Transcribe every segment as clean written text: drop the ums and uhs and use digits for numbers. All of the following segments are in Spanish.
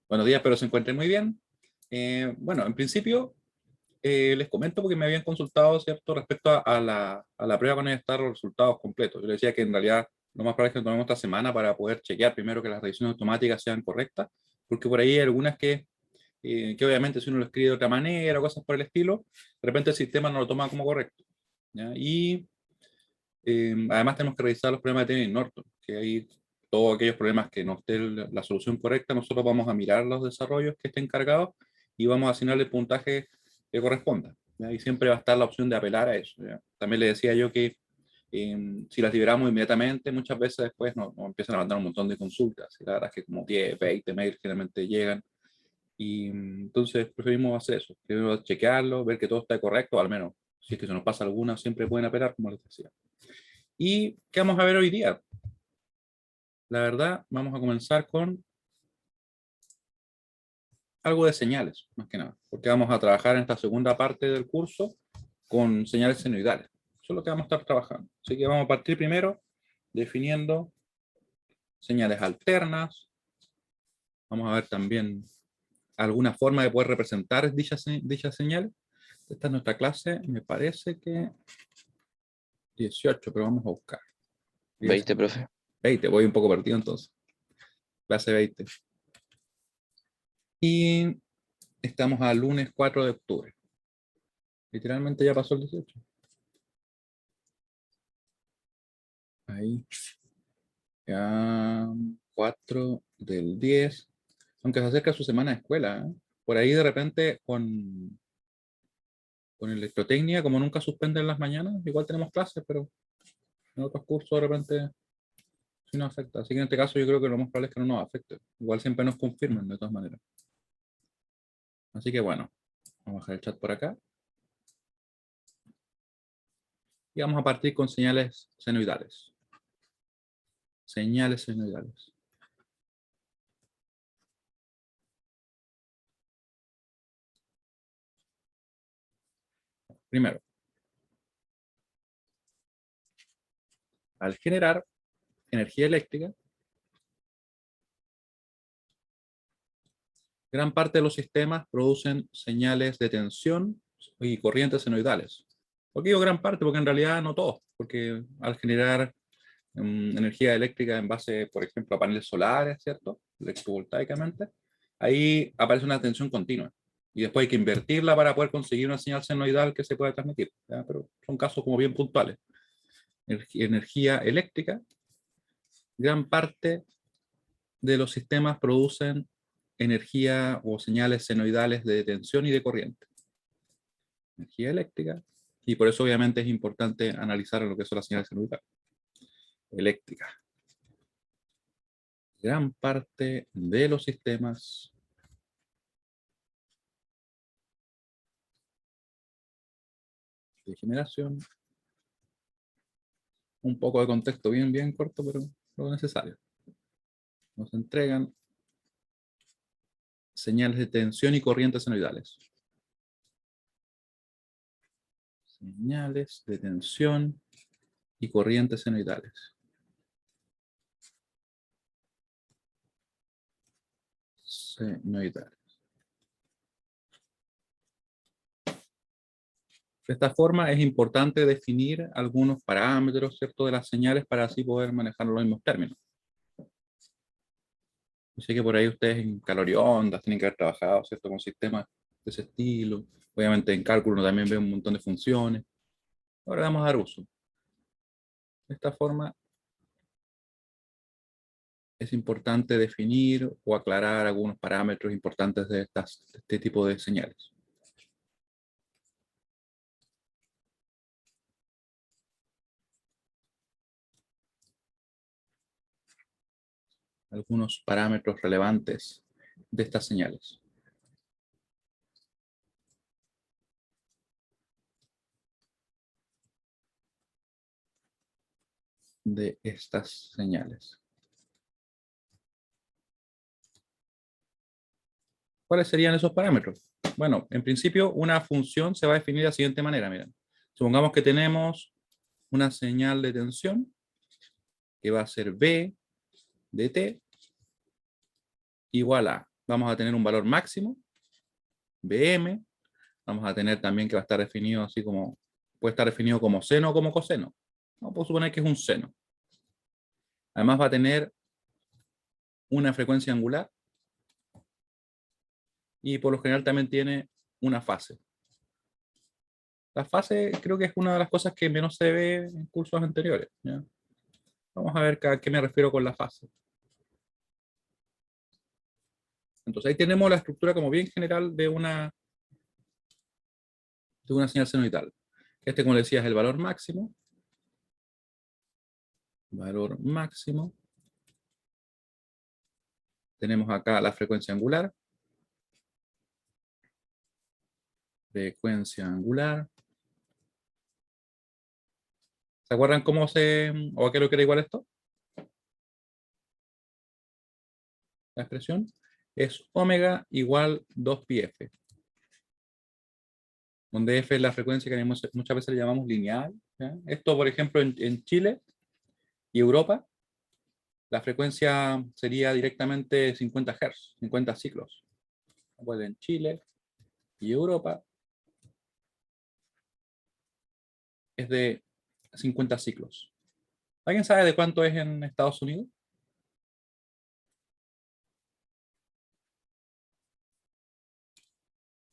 Buenos días, espero se encuentren muy bien. Bueno, en principio les comento porque me habían consultado, ¿cierto?, respecto a la prueba con estar los resultados completos. Yo les decía que en realidad lo más probable es que nos tomemos esta semana para poder chequear primero que las revisiones automáticas sean correctas, porque por ahí hay algunas que obviamente si uno lo escribe de otra manera o cosas por el estilo, de repente el sistema no lo toma como correcto, ¿ya? Y además tenemos que revisar los problemas de Taylor y Norton, que hay todos aquellos problemas que no esté la solución correcta, nosotros vamos a mirar los desarrollos que estén cargados y vamos a asignarle el puntaje que corresponda, ¿ya? Y siempre va a estar la opción de apelar a eso, ¿ya? También le decía yo que si las liberamos inmediatamente, muchas veces después nos empiezan a mandar un montón de consultas, y la verdad es que como 10, 20 mails generalmente llegan, y entonces preferimos hacer eso, primero chequearlo, ver que todo está correcto, al menos si es que se nos pasa alguna, siempre pueden apelar, como les decía. ¿Y qué vamos a ver hoy día? La verdad, vamos a comenzar con algo de señales, más que nada, porque vamos a trabajar en esta segunda parte del curso con señales senoidales. Eso es lo que vamos a estar trabajando. Así que vamos a partir primero definiendo señales alternas. Vamos a ver también alguna forma de poder representar dicha señal. Esta es nuestra clase, me parece que 18, pero vamos a buscar. 20, profe. 20, voy un poco perdido entonces. Clase 20. Y estamos al lunes 4 de octubre. Literalmente ya pasó el 18. Ahí. Ya 4 del 10. Aunque se acerca su semana de escuela, ¿eh? Por ahí de repente con electrotecnia, como nunca suspenden las mañanas, igual tenemos clases, pero en otros cursos de repente sí nos afecta. Así que en este caso yo creo que lo más probable es que no nos afecte. Igual siempre nos confirman de todas maneras. Así que bueno, vamos a bajar el chat por acá. Y vamos a partir con señales senoidales. Señales senoidales. Primero, al generar energía eléctrica, gran parte de los sistemas producen señales de tensión y corrientes senoidales. ¿Por qué digo gran parte? Porque en realidad no todos, porque al generar energía eléctrica en base, por ejemplo, a paneles solares, ¿cierto? Electrovoltaicamente, ahí aparece una tensión continua. Y después hay que invertirla para poder conseguir una señal senoidal que se pueda transmitir, ¿ya? Pero son casos como bien puntuales. Energía eléctrica, gran parte de los sistemas producen energía o señales senoidales de tensión y de corriente. Energía eléctrica, y por eso obviamente es importante analizar lo que son las señales senoidales. Eléctrica. Gran parte de los sistemas de generación. Un poco de contexto bien corto, pero lo necesario. Nos entregan señales de tensión y corrientes senoidales. Señales de tensión y corrientes senoidales. Senoidales. De esta forma es importante definir algunos parámetros, ¿cierto?, de las señales para así poder manejar los mismos términos. Yo sé que por ahí ustedes en caloriondas tienen que haber trabajado, ¿cierto?, con sistemas de ese estilo. Obviamente en cálculo uno también ve un montón de funciones. Ahora vamos a dar uso. De esta forma es importante definir o aclarar algunos parámetros importantes de este tipo de señales. Algunos parámetros relevantes de estas señales. De estas señales. ¿Cuáles serían esos parámetros? Bueno, en principio una función se va a definir de la siguiente manera. Miren, supongamos que tenemos una señal de tensión que va a ser B de T igual a vamos a tener un valor máximo, Bm, vamos a tener también que va a estar definido así como, puede estar definido como seno o como coseno. Vamos a suponer que es un seno. Además va a tener una frecuencia angular y por lo general también tiene una fase. La fase creo que es una de las cosas que menos se ve en cursos anteriores, ¿ya? Vamos a ver a qué me refiero con la fase. Entonces ahí tenemos la estructura como bien general de una señal senoidal. Este, como les decía, es el valor máximo. Valor máximo. Tenemos acá la frecuencia angular. Frecuencia angular. ¿Se acuerdan cómo se, o a qué lo quiere igual esto? La expresión es omega igual 2πf. Donde f es la frecuencia que muchas veces le llamamos lineal, ¿ya? Esto, por ejemplo, en Chile y Europa, la frecuencia sería directamente 50 Hz, 50 ciclos. Pues en Chile y Europa es de 50 ciclos. ¿Alguien sabe de cuánto es en Estados Unidos?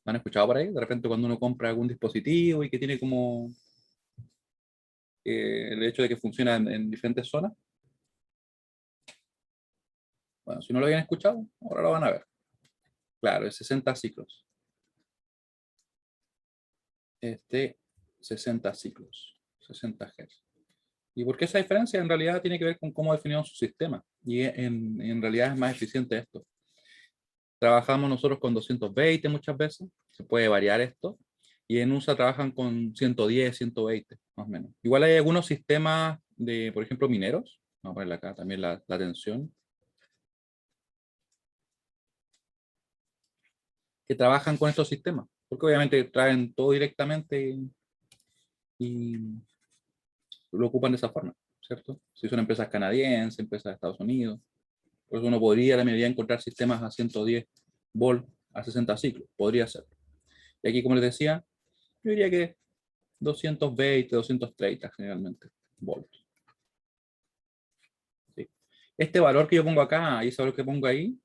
¿Me han escuchado por ahí? De repente cuando uno compra algún dispositivo y que tiene como el hecho de que funciona en diferentes zonas. Bueno, si no lo habían escuchado, ahora lo van a ver. Claro, es 60 ciclos. Este 60 ciclos, 60 Hz. ¿Y por qué esa diferencia? En realidad tiene que ver con cómo definimos su sistema. Y en realidad es más eficiente esto. Trabajamos nosotros con 220 muchas veces, se puede variar esto. Y en USA trabajan con 110, 120, más o menos. Igual hay algunos sistemas de, por ejemplo, mineros. Vamos a ponerle acá también la tensión. Que trabajan con estos sistemas. Porque obviamente traen todo directamente y lo ocupan de esa forma, ¿cierto? Si son empresas canadienses, empresas de Estados Unidos. Por eso uno podría, a la medida, encontrar sistemas a 110 volt a 60 ciclos. Podría ser. Y aquí, como les decía, yo diría que 220, 230 generalmente volts. ¿Sí? Este valor que yo pongo acá y ese valor que pongo ahí,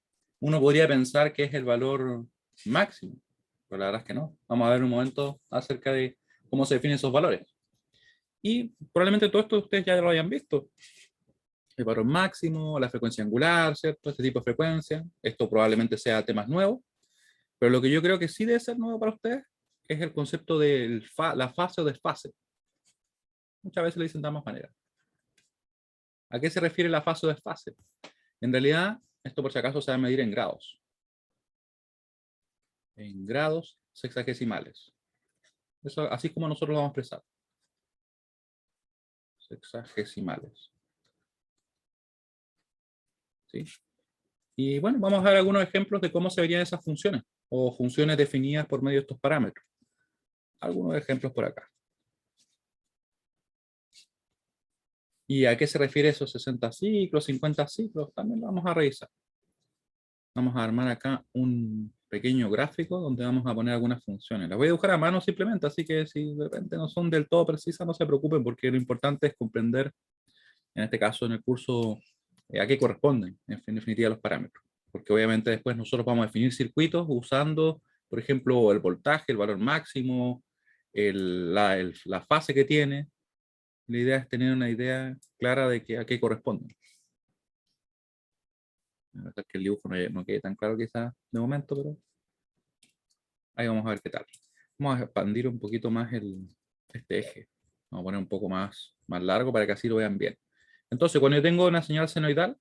uno podría pensar que es el valor máximo, pero la verdad es que no. Vamos a ver un momento acerca de cómo se definen esos valores. Y probablemente todo esto ustedes ya lo hayan visto. El valor máximo, la frecuencia angular, ¿cierto? Este tipo de frecuencia. Esto probablemente sea temas nuevos, pero lo que yo creo que sí debe ser nuevo para ustedes es el concepto de la fase o desfase. Muchas veces le dicen de ambas maneras. ¿A qué se refiere la fase o desfase? En realidad, esto por si acaso se va a medir en grados. En grados sexagesimales. Eso, así como nosotros lo vamos a expresar. Sexagesimales. ¿Sí? Y bueno, vamos a ver algunos ejemplos de cómo se verían esas funciones, o funciones definidas por medio de estos parámetros. Algunos ejemplos por acá. ¿Y a qué se refiere esos 60 ciclos, 50 ciclos? También lo vamos a revisar. Vamos a armar acá un pequeño gráfico donde vamos a poner algunas funciones. Las voy a dibujar a mano simplemente, así que si de repente no son del todo precisas, no se preocupen, porque lo importante es comprender, en este caso en el curso, a qué corresponden, en definitiva, los parámetros. Porque obviamente después nosotros vamos a definir circuitos usando, por ejemplo, el voltaje, el valor máximo, la fase que tiene. La idea es tener una idea clara de a qué corresponden. La verdad es que el dibujo no quede tan claro quizás de momento, pero ahí vamos a ver qué tal. Vamos a expandir un poquito más este eje. Vamos a poner un poco más largo para que así lo vean bien. Entonces, cuando yo tengo una señal senoidal,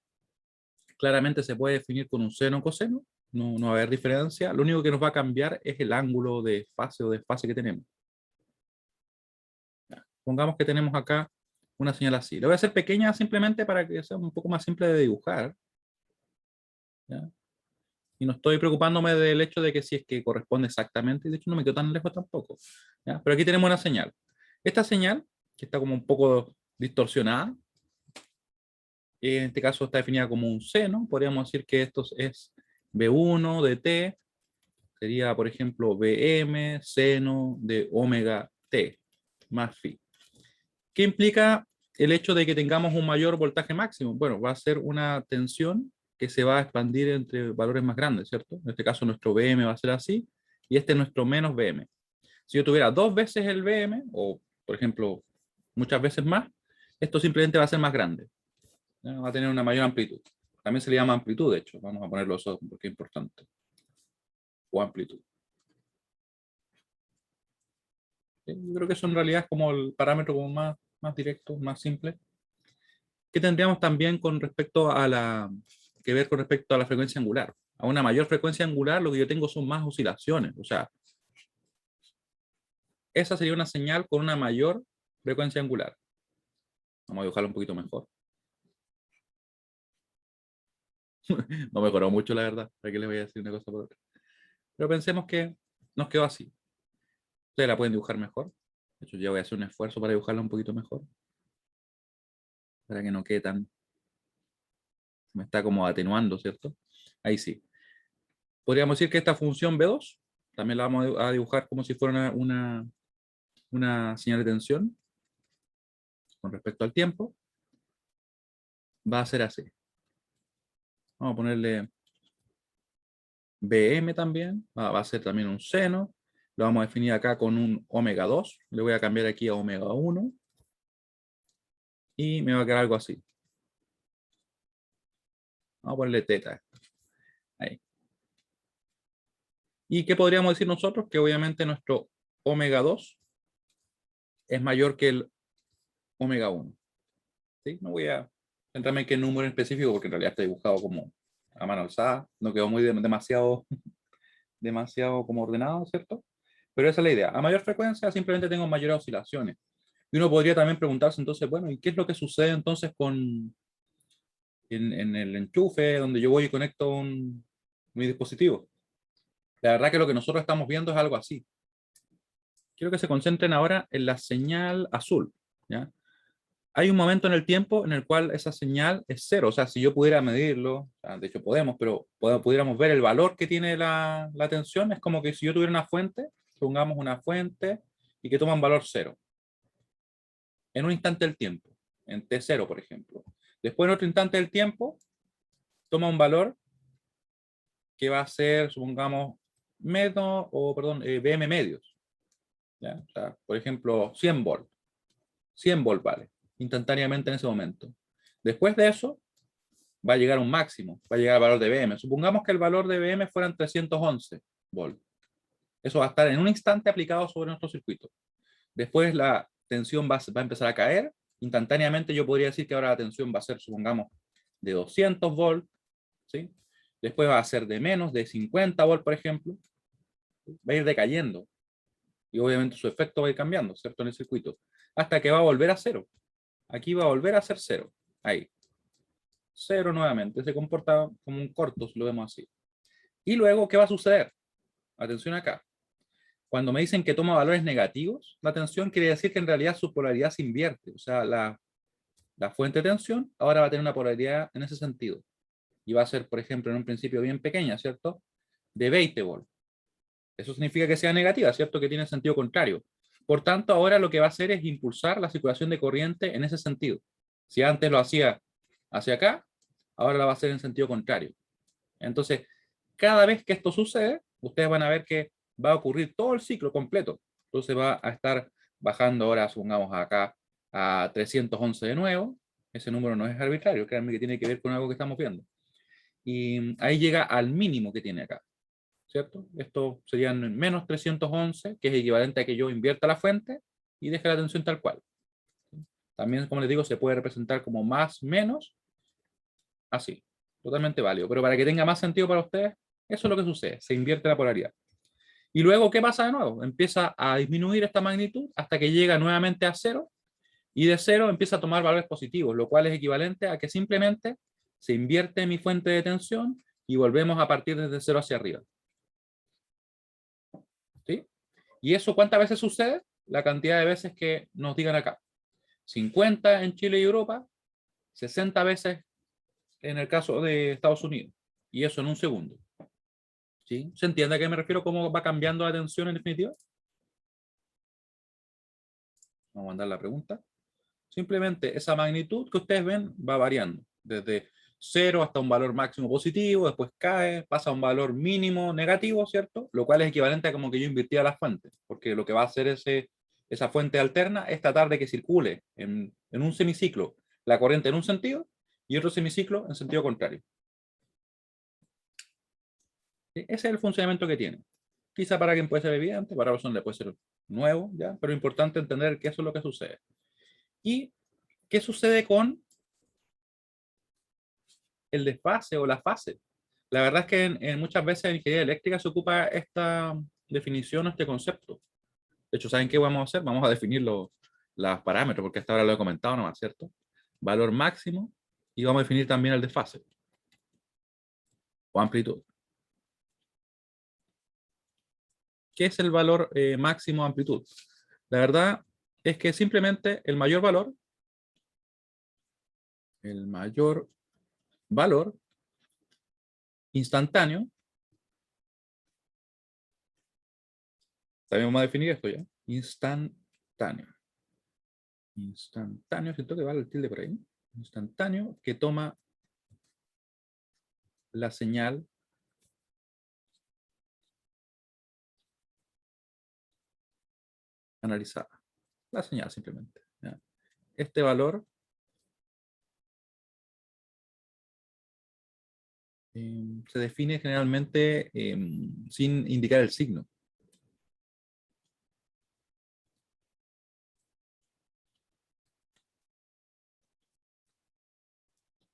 claramente se puede definir con un seno o coseno. No va a haber diferencia. Lo único que nos va a cambiar es el ángulo de fase o desfase que tenemos. Ya. Pongamos que tenemos acá una señal así. La voy a hacer pequeña simplemente para que sea un poco más simple de dibujar. ¿Ya? Y no estoy preocupándome del hecho de que si es que corresponde exactamente, y de hecho no me quedo tan lejos tampoco. ¿Ya? Pero aquí tenemos una señal. Esta señal, que está como un poco distorsionada, en este caso está definida como un seno, podríamos decir que esto es B1 de T sería, por ejemplo, Bm seno de omega T más phi. ¿Qué implica el hecho de que tengamos un mayor voltaje máximo? Bueno, va a ser una tensión que se va a expandir entre valores más grandes, ¿cierto? En este caso nuestro Bm va a ser así, y este es nuestro menos Bm. Si yo tuviera 2 veces el Bm, o por ejemplo, muchas veces más, esto simplemente va a ser más grande. ¿Ya? Va a tener una mayor amplitud. También se le llama amplitud, de hecho. Vamos a ponerlo eso porque es importante. O amplitud. Yo creo que eso en realidad es como el parámetro como más directo, más simple. ¿Qué tendríamos también con respecto a que ver con respecto a la frecuencia angular? A una mayor frecuencia angular lo que yo tengo son más oscilaciones. O sea, esa sería una señal con una mayor frecuencia angular. Vamos a dibujarlo un poquito mejor. No mejoró mucho, la verdad. ¿Para qué les voy a decir una cosa por otra? Pero pensemos que nos quedó así. Ustedes la pueden dibujar mejor. De hecho, ya voy a hacer un esfuerzo para dibujarla un poquito mejor. Para que no quede tan... Me está como atenuando, ¿cierto? Ahí sí. Podríamos decir que esta función B2 también la vamos a dibujar como si fuera una señal de tensión con respecto al tiempo. Va a ser así. Vamos a ponerle Bm también. Va a ser también un seno. Lo vamos a definir acá con un omega 2. Le voy a cambiar aquí a omega 1. Y me va a quedar algo así. Vamos a ponerle teta. Ahí. ¿Y qué podríamos decir nosotros? Que obviamente nuestro omega 2 es mayor que el omega 1. ¿Sí? No voy a centrarme en qué número en específico porque en realidad está dibujado como a mano alzada. No quedó muy demasiado como ordenado, ¿cierto? Pero esa es la idea. A mayor frecuencia simplemente tengo mayores oscilaciones. Y uno podría también preguntarse entonces, bueno, ¿y qué es lo que sucede entonces en el enchufe donde yo voy y conecto mi dispositivo? La verdad que lo que nosotros estamos viendo es algo así. Quiero que se concentren ahora en la señal azul, ¿ya? Hay un momento en el tiempo en el cual esa señal es cero. O sea, si yo pudiera medirlo, o sea, de hecho podemos, pero pudiéramos ver el valor que tiene la tensión, es como que si yo tuviera una fuente, pongamos una fuente y que toma un valor cero. En un instante del tiempo, en T0, por ejemplo. Después en otro instante del tiempo, toma un valor que va a ser, supongamos, BM medios. ¿Ya? O sea, por ejemplo, 100 volt. 100 volt vale, instantáneamente en ese momento. Después de eso, va a llegar a un máximo, va a llegar al valor de BM. Supongamos que el valor de BM fueran 311 volt. Eso va a estar en un instante aplicado sobre nuestro circuito. Después la tensión va a empezar a caer. Instantáneamente yo podría decir que ahora la tensión va a ser, supongamos, de 200 volt. ¿Sí? Después va a ser de menos, de 50 volt, por ejemplo. Va a ir decayendo. Y obviamente su efecto va a ir cambiando, ¿cierto? En el circuito. Hasta que va a volver a cero. Aquí va a volver a ser cero. Ahí. Cero nuevamente. Se comporta como un corto, si lo vemos así. Y luego, ¿qué va a suceder? Atención acá. Cuando me dicen que toma valores negativos, la tensión quiere decir que en realidad su polaridad se invierte. O sea, la fuente de tensión ahora va a tener una polaridad en ese sentido. Y va a ser, por ejemplo, en un principio bien pequeña, ¿cierto? De 20 volt. Eso significa que sea negativa, ¿cierto? Que tiene sentido contrario. Por tanto, ahora lo que va a hacer es impulsar la circulación de corriente en ese sentido. Si antes lo hacía hacia acá, ahora la va a hacer en sentido contrario. Entonces, cada vez que esto sucede, ustedes van a ver que va a ocurrir todo el ciclo completo. Entonces va a estar bajando ahora, supongamos acá, a 311 de nuevo. Ese número no es arbitrario, créanme que tiene que ver con algo que estamos viendo. Y ahí llega al mínimo que tiene acá, ¿cierto? Esto serían menos 311, que es equivalente a que yo invierta la fuente y deje la tensión tal cual. También, como les digo, se puede representar como más, menos, así. Totalmente válido. Pero para que tenga más sentido para ustedes, eso es lo que sucede. Se invierte la polaridad. Y luego, ¿qué pasa de nuevo? Empieza a disminuir esta magnitud hasta que llega nuevamente a cero. Y de cero empieza a tomar valores positivos, lo cual es equivalente a que simplemente se invierte mi fuente de tensión y volvemos a partir desde cero hacia arriba. ¿Sí? ¿Y eso cuántas veces sucede? La cantidad de veces que nos digan acá. 50 en Chile y Europa, 60 veces en el caso de Estados Unidos. Y eso en un segundo. ¿Sí? ¿Se entiende a qué me refiero? ¿Cómo va cambiando la tensión en definitiva? Vamos a mandar la pregunta. Simplemente esa magnitud que ustedes ven va variando. Desde 0 hasta un valor máximo positivo, después cae, pasa a un valor mínimo negativo, ¿cierto? Lo cual es equivalente a como que yo invirtiera la fuente, porque lo que va a hacer esa fuente alterna es tratar de que circule en un semiciclo la corriente en un sentido y otro semiciclo en sentido contrario. Ese es el funcionamiento que tiene. Quizá para quien puede ser evidente, para otros le puede ser nuevo, ¿ya? Pero es importante entender que eso es lo que sucede. ¿Y qué sucede con el desfase o la fase? La verdad es que muchas veces en ingeniería eléctrica se ocupa esta definición, este concepto. De hecho, ¿saben qué vamos a hacer? Vamos a definir los parámetros, porque hasta ahora lo he comentado nomás, ¿cierto? Valor máximo y vamos a definir también el desfase o amplitud. ¿Qué es el valor máximo o amplitud? La verdad es que simplemente el mayor valor instantáneo, también vamos a definir esto ya, instantáneo. Instantáneo, siento que vale el tilde por ahí. Instantáneo que toma la señal analizada. La señal simplemente. ¿Ya? Este valor se define generalmente sin indicar el signo.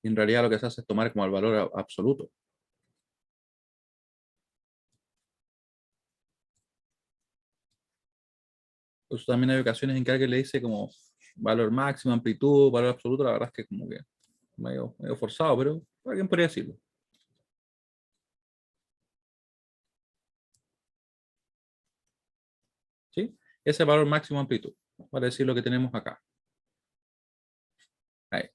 Y en realidad lo que se hace es tomar como el valor absoluto. Pues también hay ocasiones en que alguien le dice como valor máximo, amplitud, valor absoluto, la verdad es que como que medio forzado, pero alguien podría decirlo. ¿Sí? Ese valor máximo amplitud, para decir lo que tenemos acá. Ahí.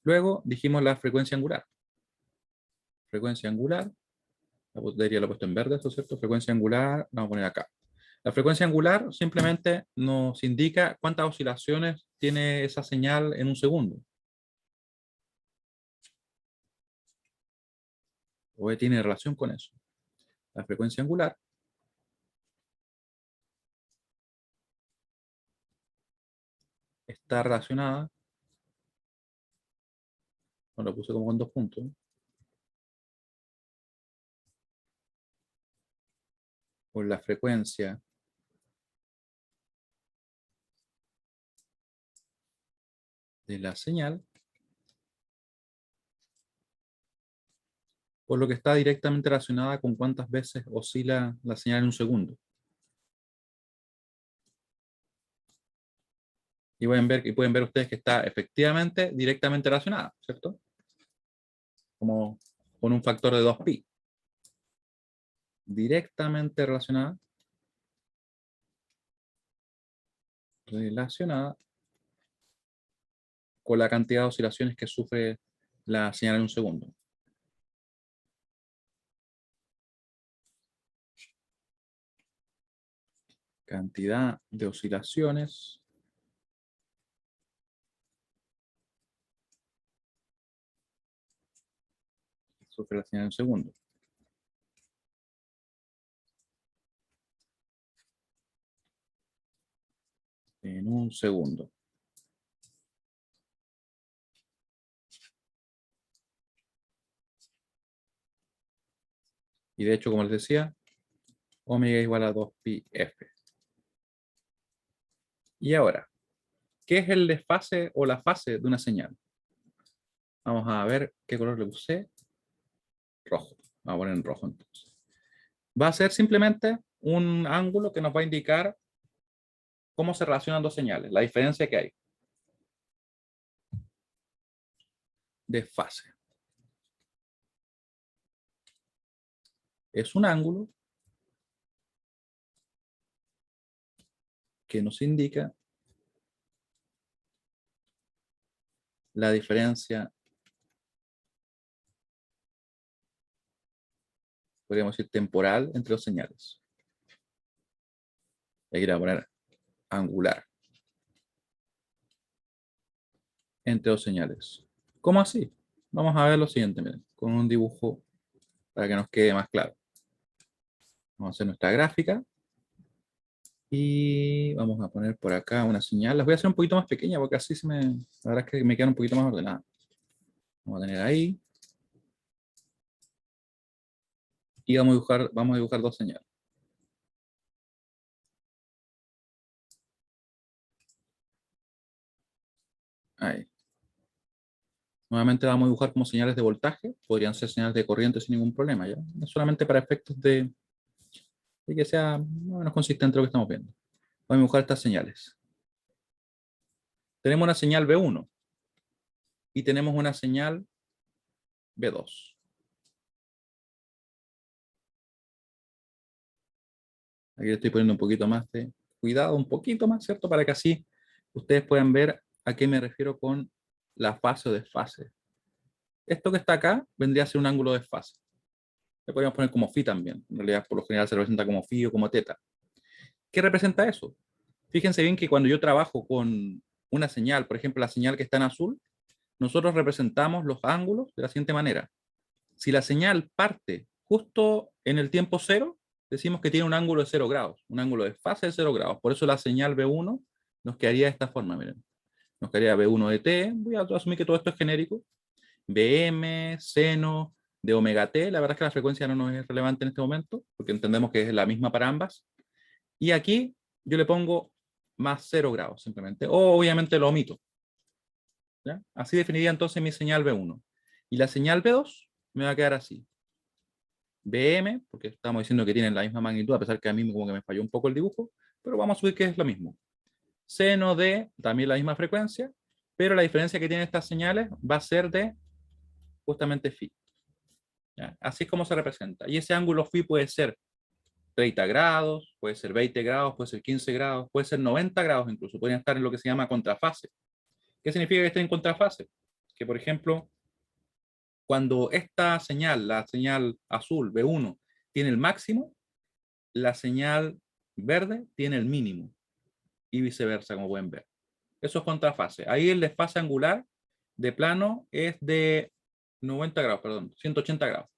Luego dijimos la frecuencia angular. Frecuencia angular, la debería lo he puesto en verde, ¿esto es cierto? Frecuencia angular, la vamos a poner acá. La frecuencia angular simplemente nos indica cuántas oscilaciones tiene esa señal en un segundo. O tiene relación con eso. La frecuencia angular está relacionada, lo puse como con 2 puntos, con la frecuencia de la señal, por lo que está directamente relacionada con cuántas veces oscila la señal en un segundo. Y pueden ver ustedes que está efectivamente directamente relacionada, ¿cierto? Como con un factor de 2pi. Directamente relacionada con la cantidad de oscilaciones que sufre la señal en un segundo. Cantidad de oscilaciones que sufre la señal en un segundo. En un segundo. Y de hecho, como les decía, omega igual a 2pi f. Y ahora, ¿qué es el desfase o la fase de una señal? Vamos a ver qué color le puse. Rojo. Vamos a poner en rojo entonces. Va a ser simplemente un ángulo que nos va a indicar cómo se relacionan dos señales, la diferencia que hay. Desfase. Es un ángulo que nos indica la diferencia podríamos decir temporal entre dos señales. Aquí le voy a poner angular entre dos señales. ¿Cómo así? Vamos a ver lo siguiente, miren, con un dibujo para que nos quede más claro. Vamos a hacer nuestra gráfica y vamos a poner por acá una señal. Las voy a hacer un poquito más pequeña porque así la verdad es que me quedan un poquito más ordenadas. Vamos a tener ahí. Y vamos a dibujar dos señales. Ahí. Nuevamente la vamos a dibujar como señales de voltaje. Podrían ser señales de corriente sin ningún problema, ¿ya? No solamente para efectos de que sea más o menos consistente lo que estamos viendo. Vamos a dibujar estas señales. Tenemos una señal B1 y tenemos una señal B2. Aquí le estoy poniendo un poquito más de cuidado, un poquito más, ¿cierto? Para que así ustedes puedan ver a qué me refiero con la fase o desfase. Esto que está acá vendría a ser un ángulo de desfase. Le podríamos poner como phi también. En realidad, por lo general se representa como phi o como teta. ¿Qué representa eso? Fíjense bien que cuando yo trabajo con una señal, por ejemplo, la señal que está en azul, nosotros representamos los ángulos de la siguiente manera. Si la señal parte justo en el tiempo cero, decimos que tiene un ángulo de 0 grados, un ángulo de fase de 0 grados. Por eso la señal B1 nos quedaría de esta forma, miren. Nos quedaría B1 de T, voy a asumir que todo esto es genérico, BM, seno de omega T, la verdad es que la frecuencia no nos es relevante en este momento, porque entendemos que es la misma para ambas. Y aquí yo le pongo más 0 grados simplemente, o obviamente lo omito. ¿Ya? Así definiría entonces mi señal B1. Y la señal B2 me va a quedar así. BM, porque estamos diciendo que tienen la misma magnitud, a pesar que a mí como que me falló un poco el dibujo, pero vamos a subir que es lo mismo. Seno de también la misma frecuencia, pero la diferencia que tienen estas señales va a ser de justamente phi. ¿Ya? Así es como se representa. Y ese ángulo phi puede ser 30 grados, puede ser 20 grados, puede ser 15 grados, puede ser 90 grados incluso, pueden estar en lo que se llama contrafase. ¿Qué significa que estén en contrafase? Que, por ejemplo, cuando esta señal, la señal azul B1, tiene el máximo, la señal verde tiene el mínimo y viceversa, como pueden ver. Eso es contrafase. Ahí el desfase angular de plano es de 90 grados, perdón, 180 grados.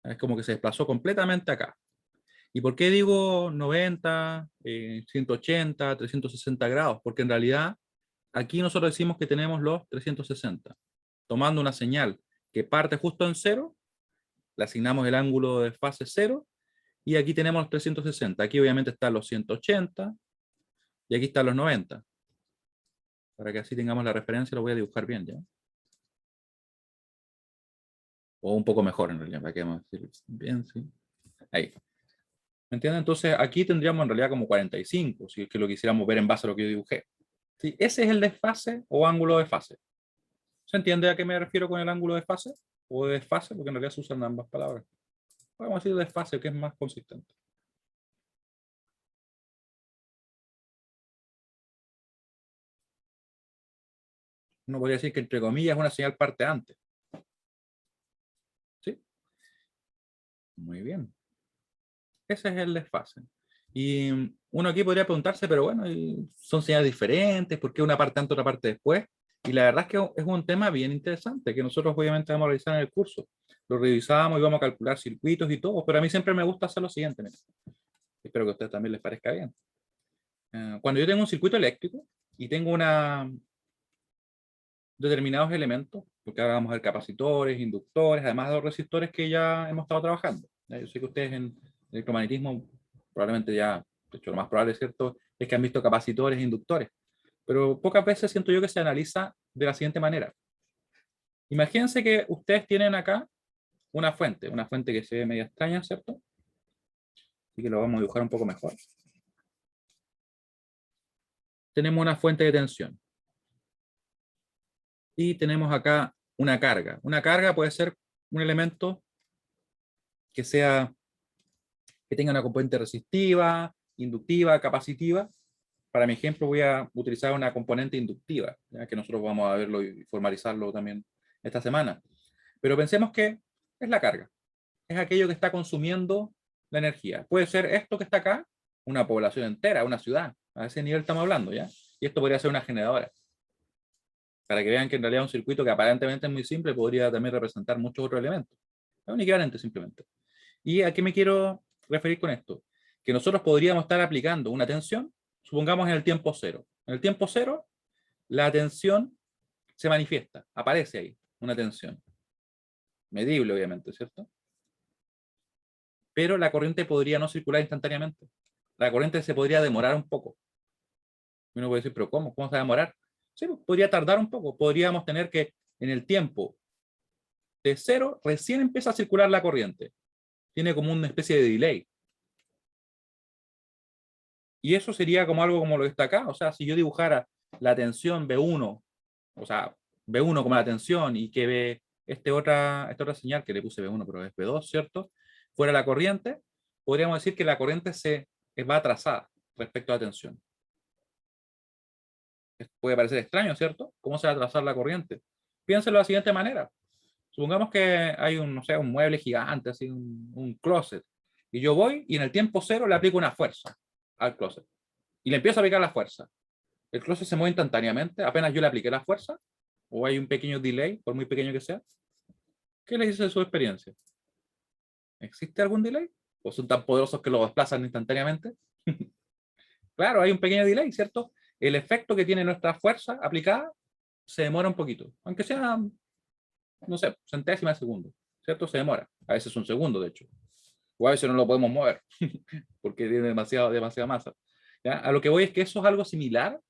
Es como que se desplazó completamente acá. ¿Y por qué digo 90, 180, 360 grados? Porque en realidad aquí nosotros decimos que tenemos los 360. Tomando una señal que parte justo en cero, le asignamos el ángulo de fase 0 y aquí tenemos los 360. Aquí obviamente están los 180 y aquí están los 90. Para que así tengamos la referencia, lo voy a dibujar bien ya. O un poco mejor en realidad, para que vamos a decir bien, sí. Ahí. ¿Me entienden? Entonces aquí tendríamos en realidad como 45, si es que lo quisiéramos ver en base a lo que yo dibujé. ¿Sí? Ese es el desfase o ángulo de fase. ¿Se entiende a qué me refiero con el ángulo de fase? O de desfase, porque en realidad se usan ambas palabras. Podemos decir desfase, que es más consistente. Uno podría decir que entre comillas una señal parte antes. ¿Sí? Muy bien. Ese es el desfase. Y uno aquí podría preguntarse, pero bueno, son señales diferentes, ¿por qué una parte antes, otra parte después? Y la verdad es que es un tema bien interesante, que nosotros obviamente vamos a realizar en el curso. Lo revisamos y vamos a calcular circuitos y todo, pero a mí siempre me gusta hacer lo siguiente. Miren. Espero que a ustedes también les parezca bien. Cuando yo tengo un circuito eléctrico y tengo determinados elementos, porque ahora vamos a ver capacitores, inductores, además de los resistores que ya hemos estado trabajando. Yo sé que ustedes en electromagnetismo probablemente ya, de hecho lo más probable, ¿cierto?, es que han visto capacitores e inductores, pero pocas veces siento yo que se analiza de la siguiente manera. Imagínense que ustedes tienen acá una fuente que se ve media extraña, ¿cierto? Así que lo vamos a dibujar un poco mejor. Tenemos una fuente de tensión. Y tenemos acá una carga. Una carga puede ser un elemento que tenga una componente resistiva, inductiva, capacitiva. Para mi ejemplo voy a utilizar una componente inductiva, ya que nosotros vamos a verlo y formalizarlo también esta semana. Pero pensemos que es la carga. es aquello que está consumiendo la energía. Puede ser esto que está acá, una población entera, una ciudad. A ese nivel estamos hablando, ¿ya? Y esto podría ser una generadora. Para que vean que en realidad un circuito que aparentemente es muy simple podría también representar muchos otros elementos. Es un equivalente simplemente. ¿Y a qué me quiero referir con esto? Que nosotros podríamos estar aplicando una tensión, supongamos en el tiempo cero. En el tiempo cero, la tensión se manifiesta, aparece ahí, una tensión. Medible, obviamente, ¿cierto? Pero la corriente podría no circular instantáneamente. La corriente se podría demorar un poco. Uno puede decir, pero ¿cómo? ¿Cómo se va a demorar? Sí, pues, podría tardar un poco. Podríamos tener que en el tiempo de cero recién empieza a circular la corriente. Tiene como una especie de delay. Y eso sería como algo como lo que está acá. O sea, si yo dibujara la tensión B1, o sea, B1 como la tensión y que ve esta otra señal que le puse B1, pero es B2, ¿cierto? Fuera la corriente, podríamos decir que la corriente va atrasada respecto a la tensión. Puede parecer extraño, ¿cierto? ¿Cómo se va a atrasar la corriente? Piénselo de la siguiente manera. Supongamos que hay un, no sé, un mueble gigante, así, un closet, y yo voy y en el tiempo cero le aplico una fuerza al closet. Y le empiezo a aplicar la fuerza. El closet se mueve instantáneamente, apenas yo le apliqué la fuerza, o hay un pequeño delay, por muy pequeño que sea. ¿Qué le dice de su experiencia? ¿Existe algún delay? ¿O son tan poderosos que lo desplazan instantáneamente? Claro, hay un pequeño delay, ¿cierto? El efecto que tiene nuestra fuerza aplicada se demora un poquito, aunque sea, no sé, centésima de segundo, ¿cierto? Se demora, a veces un segundo, de hecho. O a veces no lo podemos mover, porque tiene demasiada masa. ¿Ya? A lo que voy es que eso es algo similar,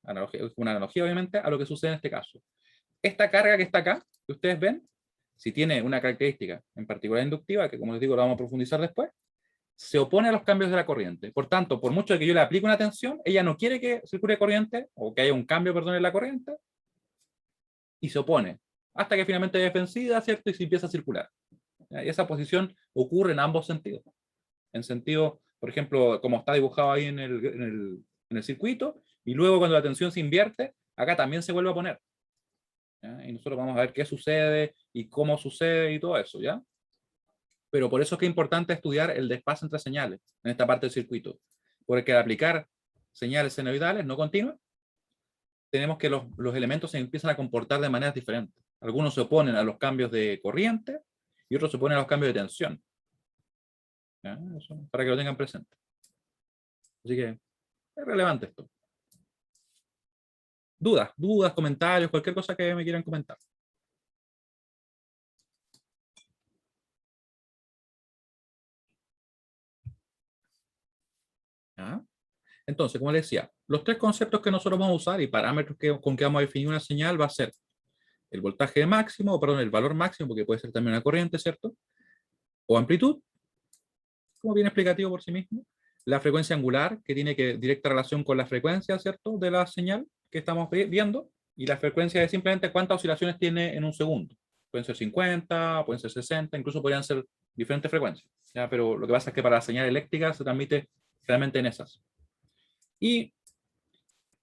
una analogía obviamente, a lo que sucede en este caso. Esta carga que está acá, que ustedes ven, si tiene una característica en particular inductiva, que como les digo, lo vamos a profundizar después, se opone a los cambios de la corriente. Por tanto, por mucho que yo le aplique una tensión, ella no quiere que circule corriente, o que haya un cambio, perdón, en la corriente, y se opone, hasta que finalmente es vencida, ¿cierto? Y se empieza a circular. ¿Ya? Y esa posición ocurre en ambos sentidos. En sentido, por ejemplo, como está dibujado ahí en el circuito, y luego cuando la tensión se invierte, acá también se vuelve a poner. ¿Ya? Y nosotros vamos a ver qué sucede y cómo sucede y todo eso, ¿ya? Pero por eso es que es importante estudiar el desfase entre señales en esta parte del circuito. Porque al aplicar señales senoidales no continuas, tenemos que los elementos se empiezan a comportar de maneras diferentes. Algunos se oponen a los cambios de corriente y otros se oponen a los cambios de tensión. ¿Ya? Eso, para que lo tengan presente. Así que es relevante esto. Dudas, comentarios, cualquier cosa que me quieran comentar. ¿Ya? Entonces, como les decía, los tres conceptos que nosotros vamos a usar y parámetros con que vamos a definir una señal va a ser el voltaje máximo, o perdón, el valor máximo, porque puede ser también una corriente, ¿cierto? O amplitud, como bien explicativo por sí mismo. La frecuencia angular, que tiene directa relación con la frecuencia, ¿cierto? De la señal que estamos viendo. Y la frecuencia es simplemente cuántas oscilaciones tiene en un segundo. Pueden ser 50, pueden ser 60, incluso podrían ser diferentes frecuencias. ¿Ya? Pero lo que pasa es que para la señal eléctrica se transmite realmente en esas. Y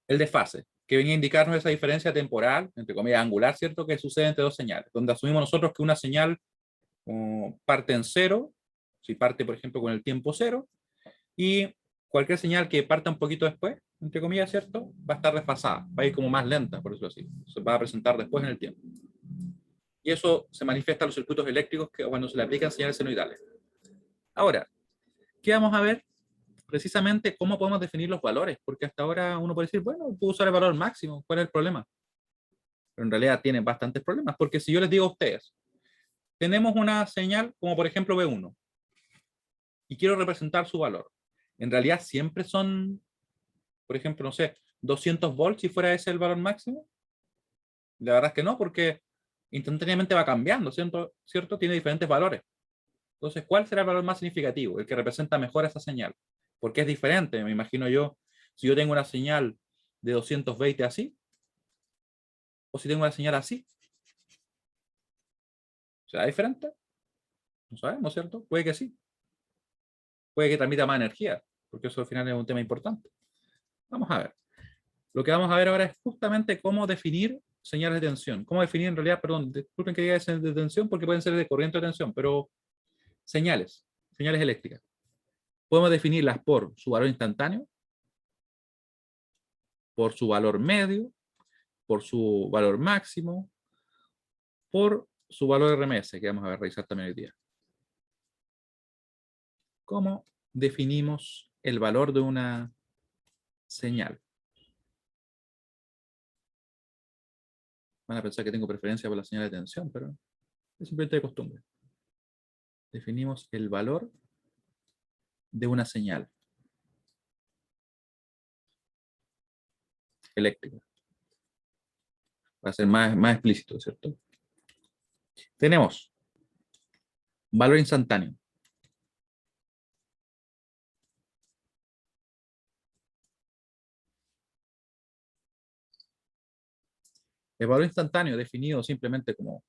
el desfase, que venía a indicarnos esa diferencia temporal, entre comillas angular, ¿cierto? Que sucede entre dos señales, donde asumimos nosotros que una señal parte en cero, si parte, por ejemplo, con el tiempo cero, y cualquier señal que parta un poquito después, entre comillas, ¿cierto? Va a estar desfasada, va a ir como más lenta, por eso así. Se va a presentar después en el tiempo. Y eso se manifiesta en los circuitos eléctricos cuando se le aplican señales senoidales. Ahora, ¿qué vamos a ver? Precisamente cómo podemos definir los valores, porque hasta ahora uno puede decir, bueno, puedo usar el valor máximo, ¿cuál es el problema? Pero en realidad tienen bastantes problemas, porque si yo les digo a ustedes, tenemos una señal como por ejemplo B1, y quiero representar su valor, en realidad siempre son, por ejemplo, no sé, 200 volts si fuera ese el valor máximo. La verdad es que no, porque instantáneamente va cambiando, ¿cierto? ¿Cierto? Tiene diferentes valores. Entonces, ¿cuál será el valor más significativo? El que representa mejor esa señal. Porque es diferente, me imagino yo, si yo tengo una señal de 220 así, o si tengo una señal así. ¿Será diferente? No sabemos, ¿cierto? Puede que sí. Puede que transmita más energía, porque eso al final es un tema importante. Vamos a ver. Lo que vamos a ver ahora es justamente cómo definir señales de tensión. Cómo definir en realidad, perdón, disculpen que diga de tensión porque pueden ser de corriente o tensión, pero señales eléctricas. Podemos definirlas por su valor instantáneo, por su valor medio, por su valor máximo, por su valor RMS, que vamos a revisar también hoy día. ¿Cómo definimos el valor de una señal? Van a pensar que tengo preferencia por la señal de tensión, pero es simplemente de costumbre. Definimos el valor de una señal eléctrica. Para ser más explícito, ¿cierto? Tenemos valor instantáneo. El valor instantáneo definido simplemente como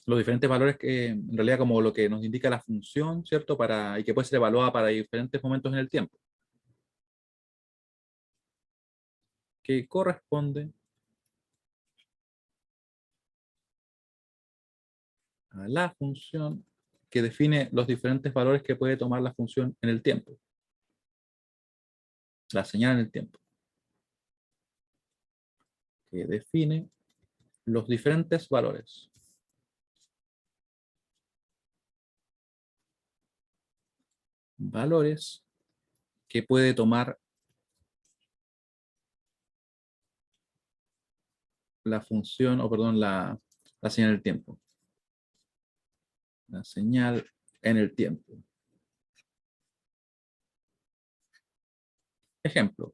los diferentes valores que en realidad como lo que nos indica la función, ¿cierto? Y que puede ser evaluada para diferentes momentos en el tiempo. Que corresponde a la función que define los diferentes valores que puede tomar la función en el tiempo. La señal en el tiempo. Que define los diferentes valores. Valores que puede tomar la función, o perdón, la señal en el tiempo. La señal en el tiempo. Ejemplo,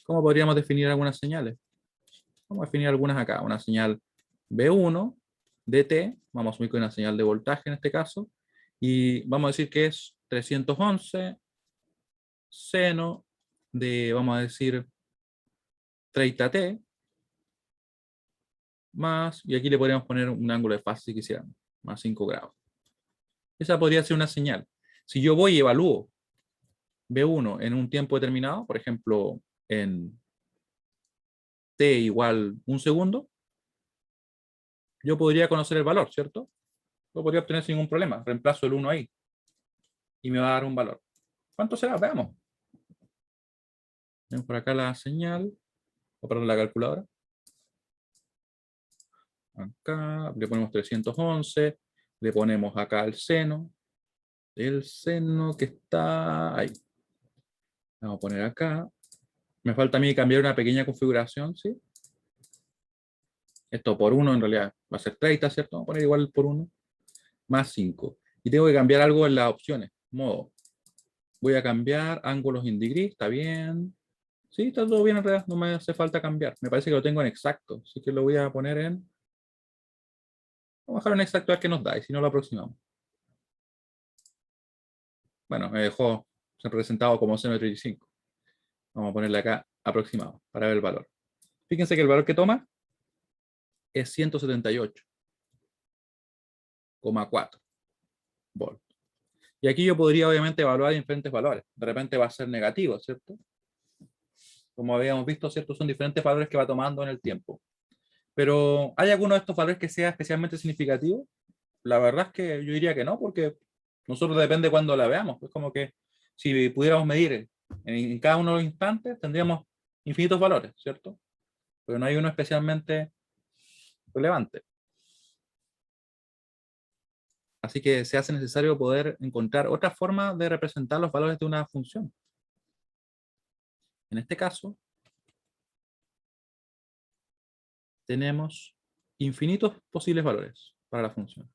¿cómo podríamos definir algunas señales? Vamos a definir algunas acá. Una señal B1 de T, vamos a asumir que es una señal de voltaje en este caso, y vamos a decir que es 311 seno de, vamos a decir, 30T, más, y aquí le podríamos poner un ángulo de fase si quisiéramos, más 5 grados. Esa podría ser una señal. Si yo voy y evalúo B1 en un tiempo determinado, por ejemplo, en T igual 1 segundo, yo podría conocer el valor, ¿cierto? Lo podría obtener sin ningún problema. Reemplazo el 1 ahí y me va a dar un valor. ¿Cuánto será? Veamos. Ven por acá la señal, o perdón, la calculadora. Acá le ponemos 311, le ponemos acá el seno que está ahí. Vamos a poner acá. Me falta a mí cambiar una pequeña configuración, ¿sí? Esto por 1 en realidad va a ser 30, ¿cierto? Vamos a poner igual por 1, más 5. Y tengo que cambiar algo en las opciones. Modo. Voy a cambiar ángulos in degree, está bien. Sí, está todo bien en realidad, no me hace falta cambiar. Me parece que lo tengo en exacto, así que lo voy a poner en... Vamos a dejar en exacto a ver qué nos da, y si no lo aproximamos. Bueno, me dejó representado como 0,35. Vamos a ponerle acá aproximado, para ver el valor. Fíjense que el valor que toma es 178,4 volts. Y aquí yo podría obviamente evaluar diferentes valores. De repente va a ser negativo, ¿cierto? Como habíamos visto, ¿cierto? Son diferentes valores que va tomando en el tiempo. Pero ¿hay alguno de estos valores que sea especialmente significativo? La verdad es que yo diría que no, porque nosotros depende cuando la veamos. Es como que si pudiéramos medir en cada uno de los instantes, tendríamos infinitos valores, ¿cierto? Pero no hay uno especialmente relevante. Así que se hace necesario poder encontrar otra forma de representar los valores de una función. En este caso, tenemos infinitos posibles valores para la función.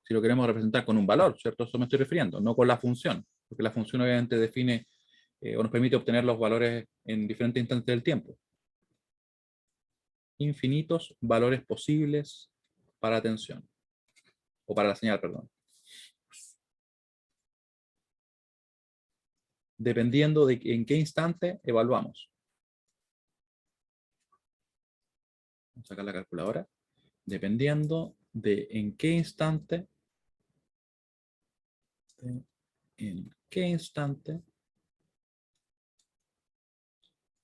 Si lo queremos representar con un valor, ¿cierto? Eso me estoy refiriendo, no con la función, porque la función obviamente define o nos permite obtener los valores en diferentes instantes del tiempo. Infinitos valores posibles para la tensión, o para la señal, perdón. Dependiendo de en qué instante evaluamos. Vamos a sacar la calculadora. Dependiendo de en qué instante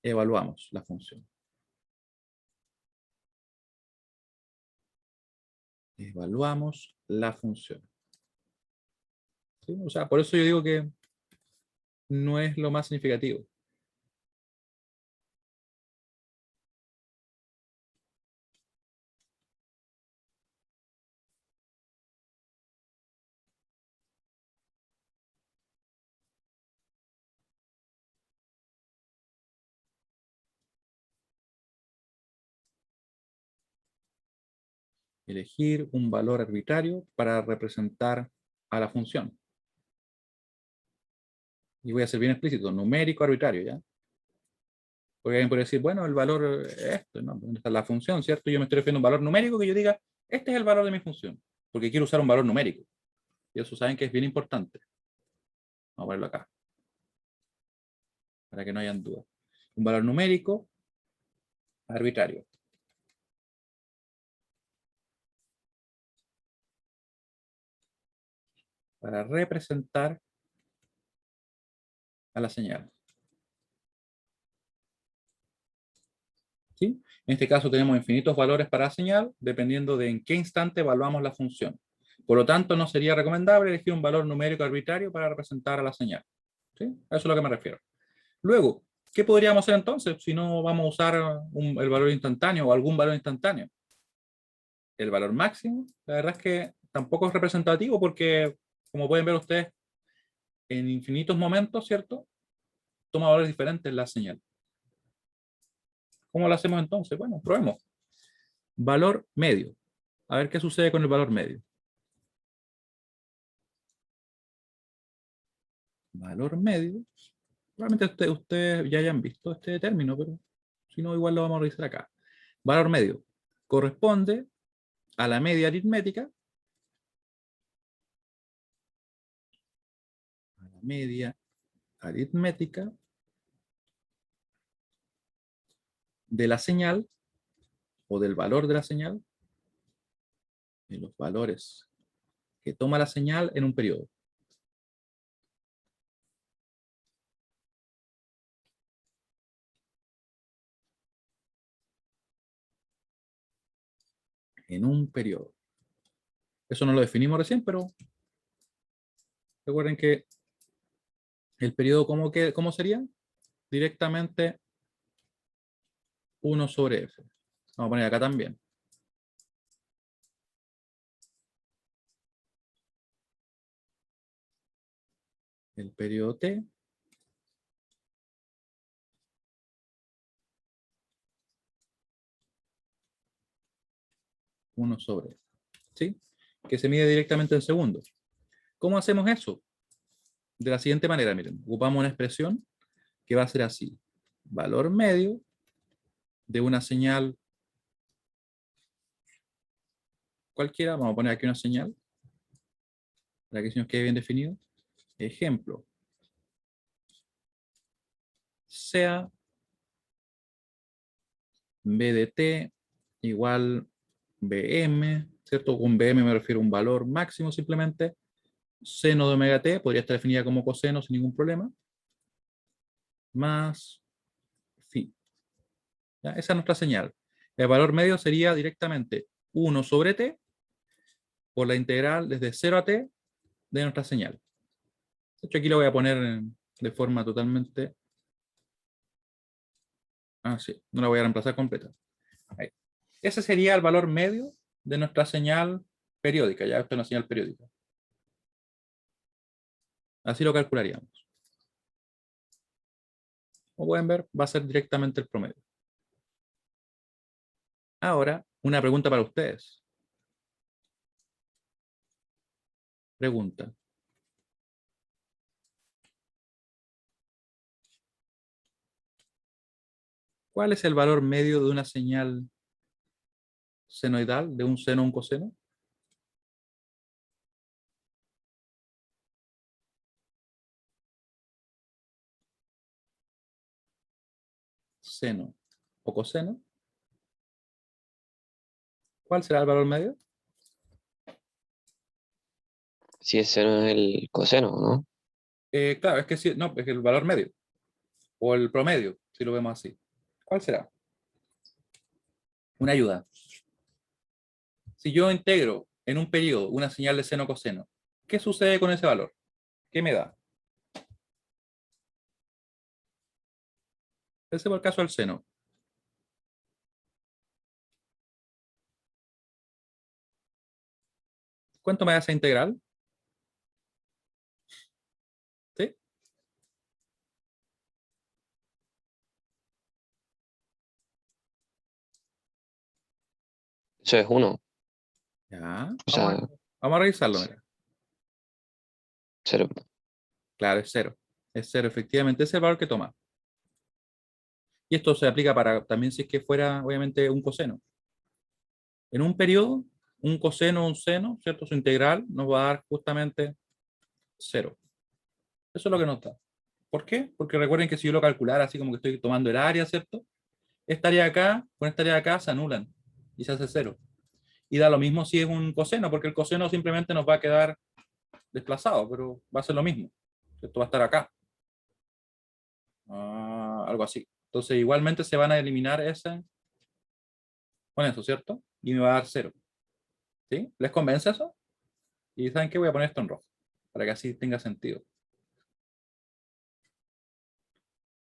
evaluamos la función. Evaluamos la función. ¿sí? O sea, por eso yo digo que no es lo más significativo. Elegir un valor arbitrario para representar a la función. Y voy a ser bien explícito, numérico arbitrario, ¿ya? Porque alguien puede decir, bueno, el valor es esto, ¿no? Esta es la función, ¿cierto? Yo me estoy refiriendo a un valor numérico que yo diga, este es el valor de mi función, porque quiero usar un valor numérico. Y eso saben que es bien importante. Vamos a ponerlo acá, para que no hayan dudas. Un valor numérico arbitrario. Para representar a la señal. ¿Sí? En este caso tenemos infinitos valores para la señal, dependiendo de en qué instante evaluamos la función. Por lo tanto, no sería recomendable elegir un valor numérico arbitrario para representar a la señal. ¿Sí? A eso es a lo que me refiero. Luego, ¿qué podríamos hacer entonces si no vamos a usar el valor instantáneo o algún valor instantáneo? El valor máximo, la verdad es que tampoco es representativo porque, como pueden ver ustedes, en infinitos momentos, ¿cierto? Toma valores diferentes la señal. ¿Cómo lo hacemos entonces? Bueno, probemos. Valor medio. A ver qué sucede con el valor medio. Valor medio. Probablemente ustedes ya hayan visto este término, pero si no, igual lo vamos a revisar acá. Valor medio corresponde a la media aritmética. A la media aritmética de la señal o del valor de la señal, de los valores que toma la señal en un periodo. En un periodo. Eso no lo definimos recién, pero recuerden que el periodo, ¿cómo sería? Directamente 1 sobre f. Vamos a poner acá también. El periodo t 1 sobre f. ¿Sí? Que se mide directamente en segundos. ¿Cómo hacemos eso? De la siguiente manera, miren, ocupamos una expresión que va a ser así. Valor medio de una señal cualquiera, vamos a poner aquí una señal, para que se nos quede bien definido. Ejemplo, sea b de t igual bm, ¿cierto? Con bm me refiero a un valor máximo simplemente. Seno de omega t podría estar definida como coseno sin ningún problema. Más phi. ¿Ya? Esa es nuestra señal. El valor medio sería directamente 1 sobre t por la integral desde 0 a t de nuestra señal. De hecho, aquí lo voy a poner de forma totalmente... Ah, sí, no la voy a reemplazar completa. Ahí. Ese sería el valor medio de nuestra señal periódica. Ya esto es una señal periódica. Así lo calcularíamos. Como pueden ver, va a ser directamente el promedio. Ahora, una pregunta para ustedes. Pregunta. ¿Cuál es el valor medio de una señal senoidal, de un seno a un coseno? Seno o coseno. ¿Cuál será el valor medio? Si ese no es el coseno, ¿no? Claro, es que sí, no, es que el valor medio. O el promedio, si lo vemos así. ¿Cuál será? Una ayuda. Si yo integro en un periodo una señal de seno coseno, ¿qué sucede con ese valor? ¿Qué me da? Ese fue el caso del seno. ¿Cuánto me da esa integral? ¿Sí? Eso es uno. Ya. O sea, Vamos a revisarlo, mira. 0. Claro, es cero. Es cero, efectivamente. Ese es el valor que toma. Y esto se aplica para también si es que fuera, obviamente, un coseno. En un periodo, un coseno o un seno, ¿cierto? Su integral nos va a dar justamente cero. Eso es lo que nos da. ¿Por qué? Porque recuerden que si yo lo calculara así como que estoy tomando el área, ¿cierto? Esta área de acá con esta área de acá se anulan y se hace cero. Y da lo mismo si es un coseno, porque el coseno simplemente nos va a quedar desplazado, pero va a ser lo mismo. Esto va a estar acá. Algo así. Entonces igualmente se van a eliminar ese con eso, ¿cierto? Y me va a dar cero. ¿Sí? ¿Les convence eso? Y ¿saben qué? Voy a poner esto en rojo, para que así tenga sentido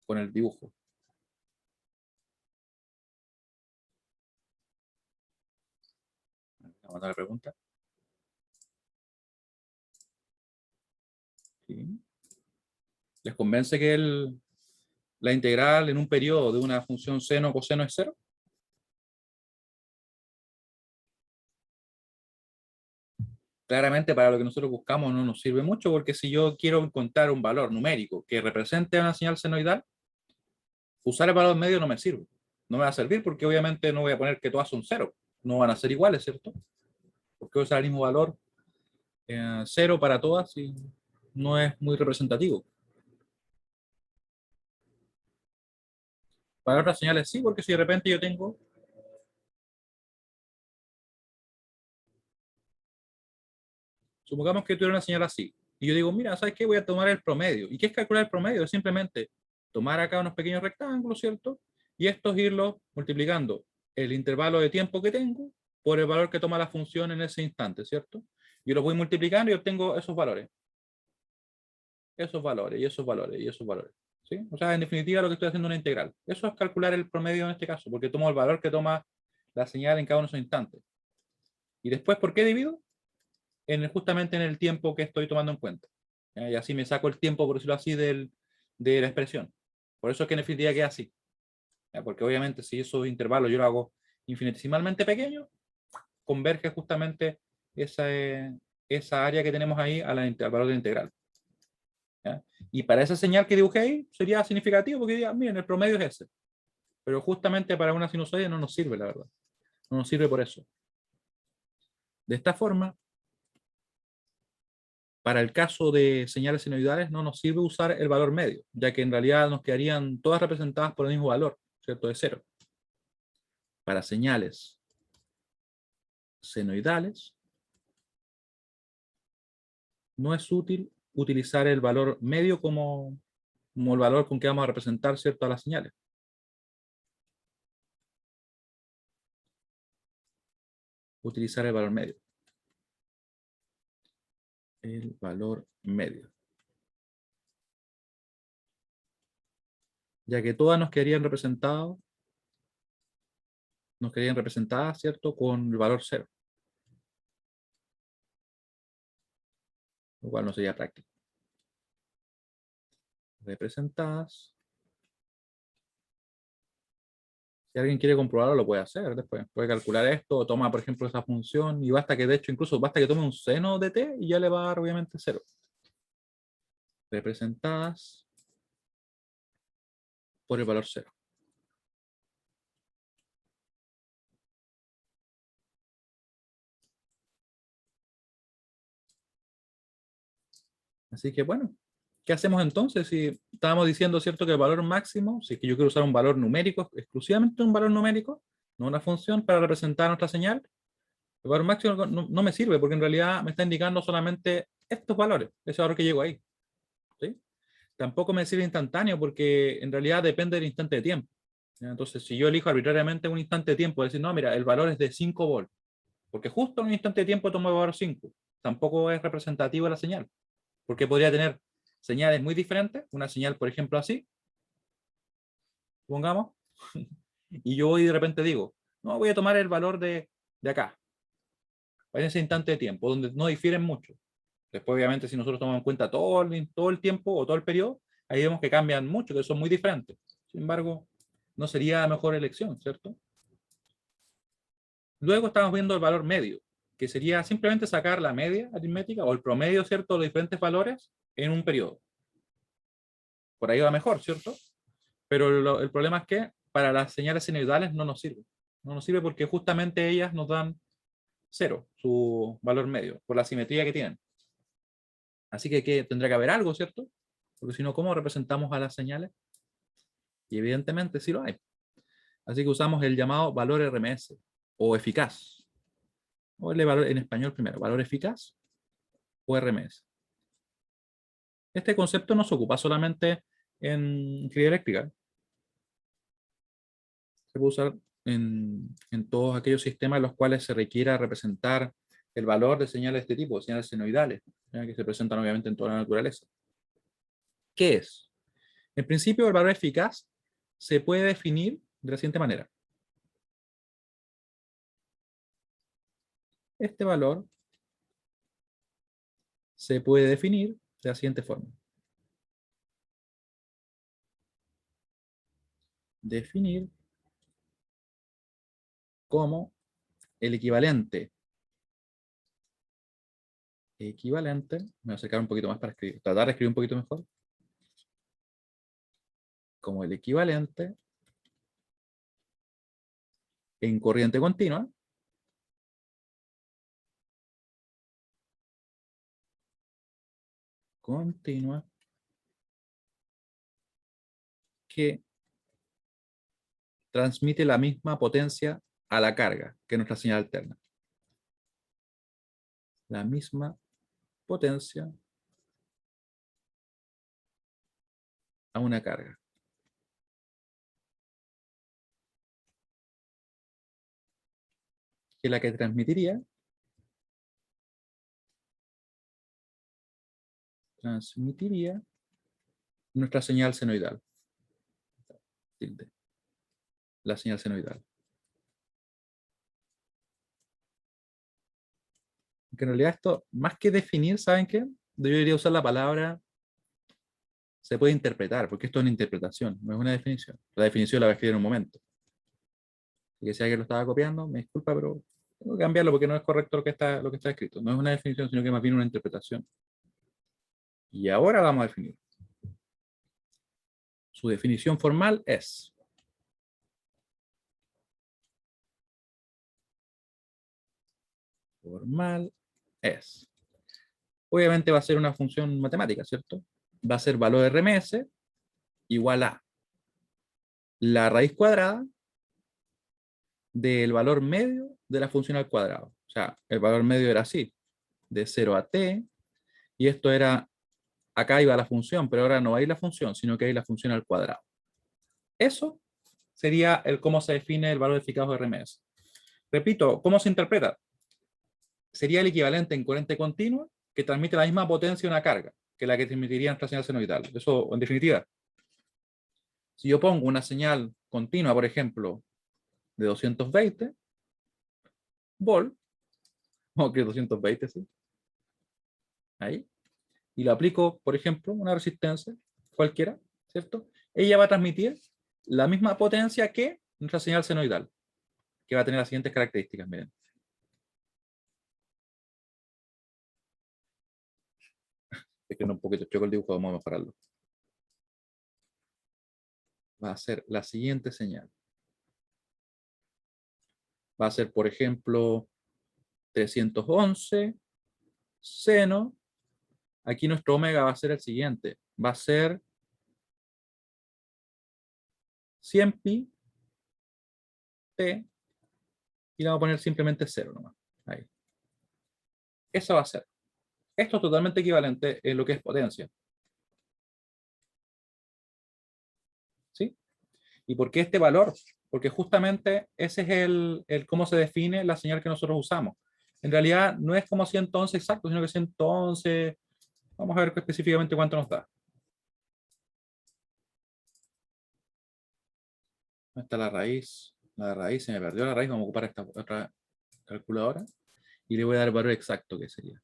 con el dibujo. Vamos a la pregunta. ¿Sí? ¿Les convence que la integral en un periodo de una función seno o coseno es cero? Claramente para lo que nosotros buscamos no nos sirve mucho, porque si yo quiero encontrar un valor numérico que represente una señal senoidal, usar el valor medio no me sirve. No me va a servir porque obviamente no voy a poner que todas son cero. No van a ser iguales, ¿cierto? Porque voy a usar el mismo valor cero para todas y no es muy representativo. Para otras señales sí, porque si de repente yo tengo, supongamos que tuviera una señal así, y yo digo, mira, ¿sabes qué? Voy a tomar el promedio. ¿Y qué es calcular el promedio? Es simplemente tomar acá unos pequeños rectángulos, ¿cierto? Y estos irlos multiplicando el intervalo de tiempo que tengo por el valor que toma la función en ese instante, ¿cierto? Yo los voy multiplicando y obtengo esos valores, esos valores, y esos valores, y esos valores. ¿Sí? O sea, en definitiva lo que estoy haciendo es una integral. Eso es calcular el promedio en este caso, porque tomo el valor que toma la señal en cada uno de esos instantes. Y después, ¿por qué divido? Justamente en el tiempo que estoy tomando en cuenta. ¿Ya? Y así me saco el tiempo, por decirlo así, de la expresión. Por eso es que en definitiva queda así. ¿Ya? Porque obviamente si esos intervalos yo lo hago infinitesimalmente pequeño, converge justamente esa, esa área que tenemos ahí al valor de integral. ¿Ya? Y para esa señal que dibujé ahí sería significativo porque diría, miren, el promedio es ese. Pero justamente para una sinusoide no nos sirve, la verdad. No nos sirve por eso. De esta forma, para el caso de señales senoidales no nos sirve usar el valor medio, ya que en realidad nos quedarían todas representadas por el mismo valor, ¿cierto? De cero. Para señales senoidales no es útil utilizar el valor medio como el valor con que vamos a representar, ¿cierto? A las señales. Utilizar el valor medio. El valor medio. Ya que todas nos quedarían representadas, ¿cierto? Con el valor cero. Lo cual no sería práctico. Representadas. Si alguien quiere comprobarlo, lo puede hacer después. Puede calcular esto, toma, por ejemplo, esa función y basta que, de hecho, incluso basta que tome un seno de t y ya le va a dar, obviamente, cero. Representadas por el valor cero. Así que, bueno, ¿qué hacemos entonces? Si estábamos diciendo, ¿cierto?, que el valor máximo, si es que yo quiero usar un valor numérico, exclusivamente un valor numérico, no una función para representar nuestra señal, el valor máximo no me sirve porque en realidad me está indicando solamente estos valores, ese valor que llegó ahí. ¿Sí? Tampoco me sirve instantáneo porque en realidad depende del instante de tiempo. ¿Ya? Entonces, si yo elijo arbitrariamente un instante de tiempo, decir, no, mira, el valor es de 5 volts, porque justo en un instante de tiempo tomo el valor 5, tampoco es representativo de la señal. Porque podría tener señales muy diferentes, una señal, por ejemplo, así, pongamos, y yo hoy de repente digo, no, voy a tomar el valor de acá, en ese instante de tiempo, donde no difieren mucho. Después, obviamente, si nosotros tomamos en cuenta todo el tiempo o todo el periodo, ahí vemos que cambian mucho, que son muy diferentes. Sin embargo, no sería la mejor elección, ¿cierto? Luego estamos viendo el valor medio, que sería simplemente sacar la media aritmética o el promedio, ¿cierto?, de los diferentes valores en un periodo. Por ahí va mejor, ¿cierto? Pero el problema es que para las señales senoidales no nos sirve. No nos sirve porque justamente ellas nos dan cero, su valor medio, por la simetría que tienen. Así que tendrá que haber algo, ¿cierto? Porque si no, ¿cómo representamos a las señales? Y evidentemente sí lo hay. Así que usamos el llamado valor RMS o eficaz. O el valor en español primero, valor eficaz o RMS. Este concepto no se ocupa solamente en ingeniería eléctrica. Se puede usar en todos aquellos sistemas en los cuales se requiera representar el valor de señales de este tipo, señales senoidales, ¿ya? Que se presentan obviamente en toda la naturaleza. ¿Qué es? En principio, el valor eficaz se puede definir de la siguiente manera. Este valor se puede definir de la siguiente forma. Definir como el equivalente. Me voy a acercar un poquito más para escribir, tratar de escribir un poquito mejor. Como el equivalente en corriente continua que transmite la misma potencia a la carga que nuestra señal alterna. La misma potencia a una carga. Que la que transmitiría nuestra señal senoidal. La señal senoidal. Que en realidad esto, más que definir, ¿saben qué? Yo debería usar la palabra se puede interpretar, porque esto es una interpretación, no es una definición. La definición la voy a escribir en un momento. Y que si alguien lo estaba copiando, me disculpa, pero tengo que cambiarlo porque no es correcto lo que está escrito. No es una definición, sino que más bien una interpretación. Y ahora vamos a definir. Su definición formal es obviamente va a ser una función matemática, ¿cierto? Va a ser valor RMS igual a la raíz cuadrada del valor medio de la función al cuadrado. O sea, el valor medio era así, de 0 a t, y esto era, acá iba la función, pero ahora no va a ir la función, sino que hay la función al cuadrado. Eso sería el cómo se define el valor eficaz de RMS. Repito, ¿cómo se interpreta? Sería el equivalente en corriente continua que transmite la misma potencia de una carga que la que transmitiría nuestra señal senoidal. Eso, en definitiva, si yo pongo una señal continua, por ejemplo, de 220 volt, o que 220, sí, ahí, y lo aplico, por ejemplo, una resistencia cualquiera, ¿cierto? Ella va a transmitir la misma potencia que nuestra señal senoidal, que va a tener las siguientes características, miren. Es que no un poquito choco el dibujo, vamos a mejorarlo. Va a ser la siguiente señal. Va a ser, por ejemplo, 311 seno. Aquí nuestro omega va a ser el siguiente. Va a ser 100 pi t y le vamos a poner simplemente 0 nomás. Ahí. Eso va a ser. Esto es totalmente equivalente en lo que es potencia. ¿Sí? ¿Y por qué este valor? Porque justamente ese es el cómo se define la señal que nosotros usamos. En realidad no es como 111 exacto, sino que 111 Vamos a ver específicamente cuánto nos da. ¿Dónde está la raíz? La raíz, se me perdió la raíz. Vamos a ocupar esta otra calculadora. Y le voy a dar el valor exacto que sería.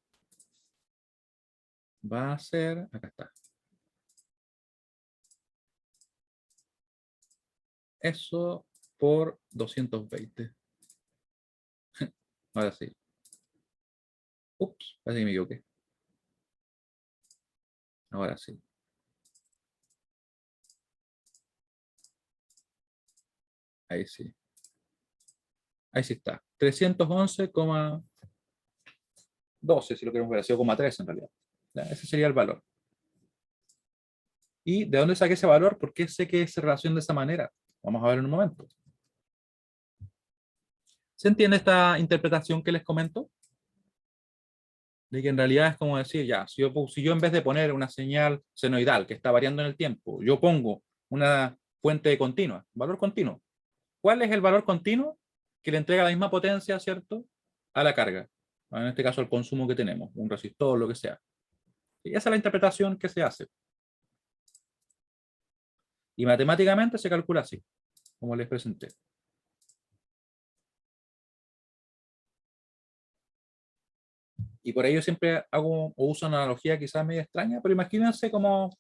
Va a ser, acá está. Eso por 220. Ahora sí. Ups, parece que me equivoqué. Ahora sí. Ahí sí. Ahí sí está. 311,12, si lo queremos ver, 0,3 en realidad. ¿Ya? Ese sería el valor. ¿Y de dónde saqué ese valor? ¿Por qué sé que se relaciona de esa manera? Vamos a ver en un momento. ¿Se entiende esta interpretación que les comento? De que en realidad es como decir, ya, si yo en vez de poner una señal senoidal que está variando en el tiempo, yo pongo una fuente continua, valor continuo. ¿Cuál es el valor continuo que le entrega la misma potencia, ¿cierto?, a la carga? En este caso, el consumo que tenemos, un resistor, lo que sea. Y esa es la interpretación que se hace. Y matemáticamente se calcula así, como les presenté. Y por ello siempre hago o uso una analogía quizás medio extraña, pero imagínense como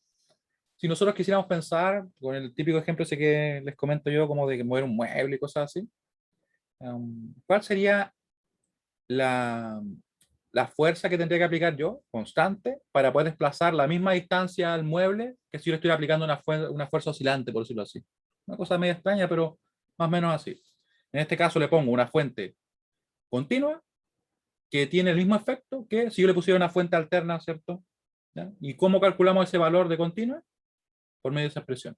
si nosotros quisiéramos pensar, con el típico ejemplo ese que les comento yo, como de mover un mueble y cosas así, ¿cuál sería la, la fuerza que tendría que aplicar yo, constante, para poder desplazar la misma distancia al mueble que si yo le estoy aplicando una fuerza oscilante, por decirlo así? Una cosa medio extraña, pero más o menos así. En este caso le pongo una fuente continua que tiene el mismo efecto que si yo le pusiera una fuente alterna, ¿cierto? ¿Ya? ¿Y cómo calculamos ese valor de continua? Por medio de esa expresión.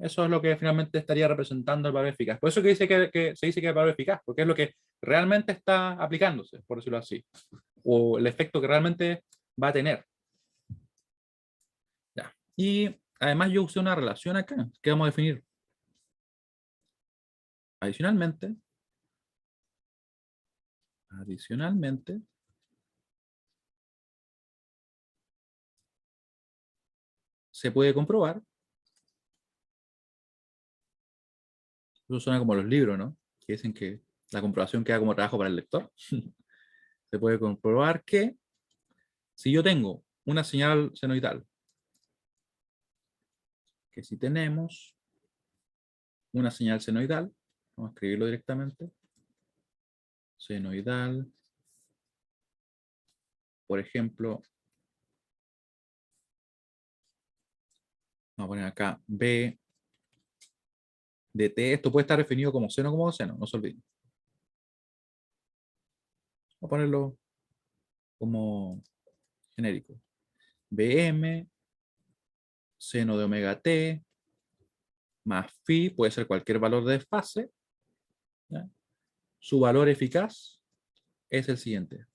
Eso es lo que finalmente estaría representando el valor eficaz. Por eso que dice que se dice que es el valor eficaz, porque es lo que realmente está aplicándose, por decirlo así, o el efecto que realmente va a tener. Ya. Y además yo usé una relación acá, que vamos a definir. Adicionalmente, se puede comprobar, eso suena como los libros, ¿no? Que dicen que la comprobación queda como trabajo para el lector. Se puede comprobar que si yo tengo una señal senoidal, que si tenemos una señal senoidal, vamos a escribirlo directamente, senoidal, por ejemplo, vamos a poner acá B de T, esto puede estar definido como seno como coseno, no se olviden. Voy a ponerlo como genérico. BM, seno de omega T, más phi, puede ser cualquier valor de desfase. ¿Ya? Su valor eficaz es el siguiente.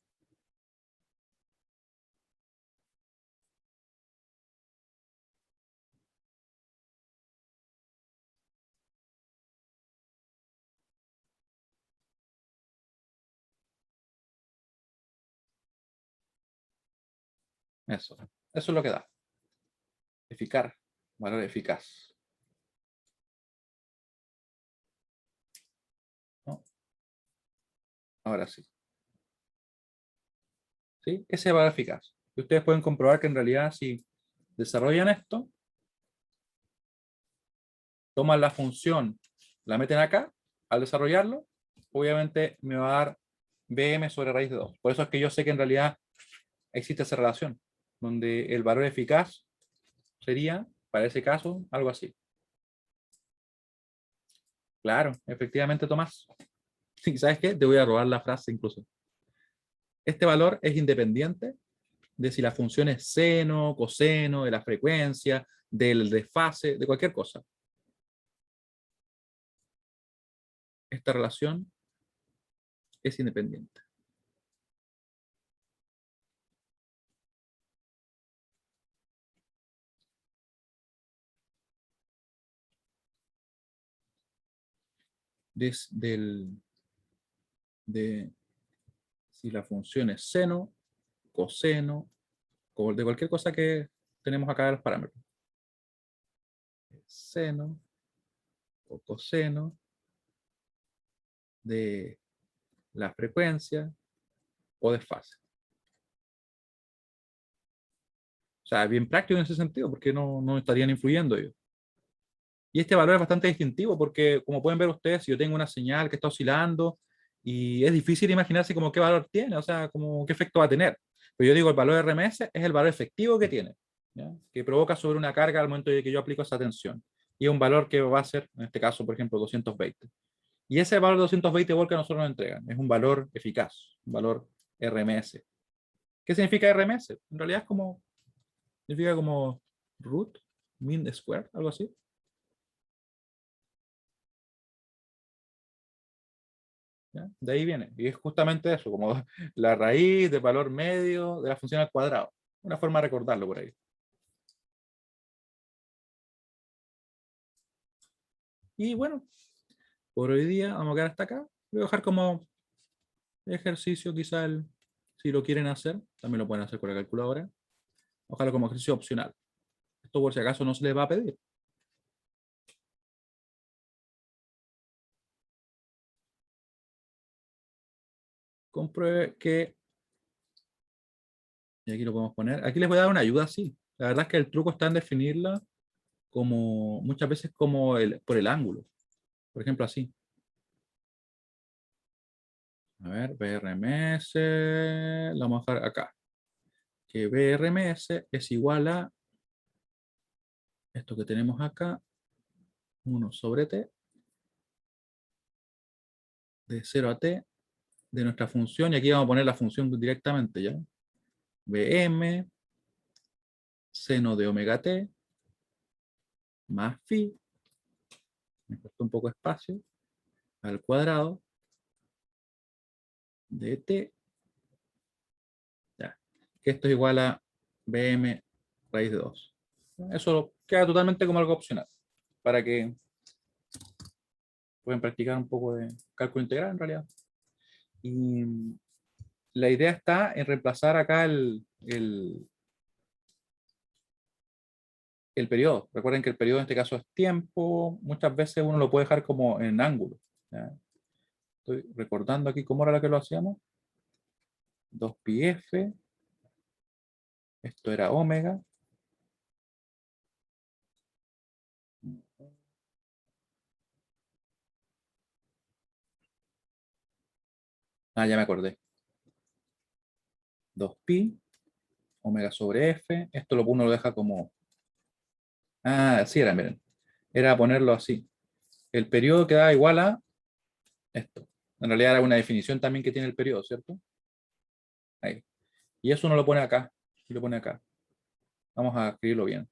Eso es lo que da. Eficaz, valor eficaz. ¿No? Ahora sí. ¿Sí? Ese valor eficaz. Y ustedes pueden comprobar que en realidad si desarrollan esto, toman la función, la meten acá, al desarrollarlo, obviamente me va a dar BM sobre raíz de 2. Por eso es que yo sé que en realidad existe esa relación, donde el valor eficaz sería, para ese caso, algo así. Claro, efectivamente, Tomás. Sí, ¿sabes qué? Te voy a robar la frase incluso. Este valor es independiente de si la función es seno, coseno, de la frecuencia, del desfase, de cualquier cosa. Esta relación es independiente. Del, de si la función es seno, coseno, como de cualquier cosa que tenemos acá de los parámetros. Seno o coseno de la frecuencia o desfase. O sea, es bien práctico en ese sentido, porque no estarían influyendo ellos. Y este valor es bastante distintivo porque, como pueden ver ustedes, si yo tengo una señal que está oscilando y es difícil imaginarse como qué valor tiene, o sea, como qué efecto va a tener. Pero yo digo, el valor RMS es el valor efectivo que tiene, ¿ya? Que provoca sobre una carga al momento de que yo aplico esa tensión. Y es un valor que va a ser, en este caso, por ejemplo, 220. Y ese valor de 220 volts que a nosotros nos entregan es un valor eficaz, un valor RMS. ¿Qué significa RMS? En realidad es como, significa como root, mean square, algo así. ¿Ya? De ahí viene. Y es justamente eso, como la raíz del valor medio de la función al cuadrado. Una forma de recordarlo por ahí. Y bueno, por hoy día vamos a quedar hasta acá. Voy a dejar como ejercicio, quizá si lo quieren hacer, también lo pueden hacer con la calculadora. Ojalá como ejercicio opcional. Esto por si acaso no se les va a pedir. Compruebe que, y aquí lo podemos poner, aquí les voy a dar una ayuda, sí. La verdad es que el truco está en definirla como, muchas veces como por el ángulo. Por ejemplo, así. A ver, BRMS, lo vamos a dejar acá. Que BRMS es igual a esto que tenemos acá, 1 sobre t, de 0 a t, de nuestra función, y aquí vamos a poner la función directamente, ¿ya? Bm, seno de omega t, más phi, me costó un poco de espacio, al cuadrado, de t, ya, que esto es igual a bm raíz de 2. Eso queda totalmente como algo opcional, para que puedan practicar un poco de cálculo integral en realidad. Y la idea está en reemplazar acá el periodo. Recuerden que el periodo en este caso es tiempo. Muchas veces uno lo puede dejar como en ángulo, ¿ya? Estoy recordando aquí cómo era la que lo hacíamos. 2πf. Esto era omega. Ah, ya me acordé. 2π, omega sobre f. Esto uno lo deja como... Ah, sí era, miren. Era ponerlo así. El periodo quedaba igual a esto. En realidad era una definición también que tiene el periodo, ¿cierto? Ahí. Y eso uno lo pone acá. Y lo pone acá. Vamos a escribirlo bien.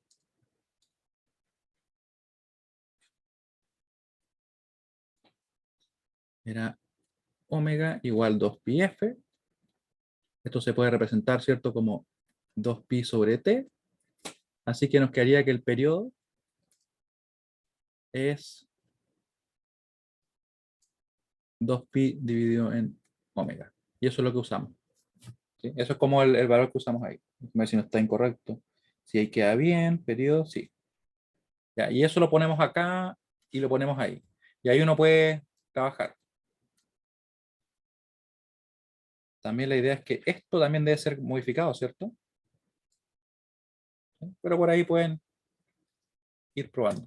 Era omega igual 2πf. Esto se puede representar, ¿cierto? Como 2π sobre t. Así que nos quedaría que el periodo es 2π dividido en omega. Y eso es lo que usamos, ¿sí? Eso es como el valor que usamos ahí. A ver si no está incorrecto. Si ahí queda bien, periodo, sí. Ya, y eso lo ponemos acá y lo ponemos ahí. Y ahí uno puede trabajar. También la idea es que esto también debe ser modificado, ¿cierto? ¿Sí? Pero por ahí pueden ir probando.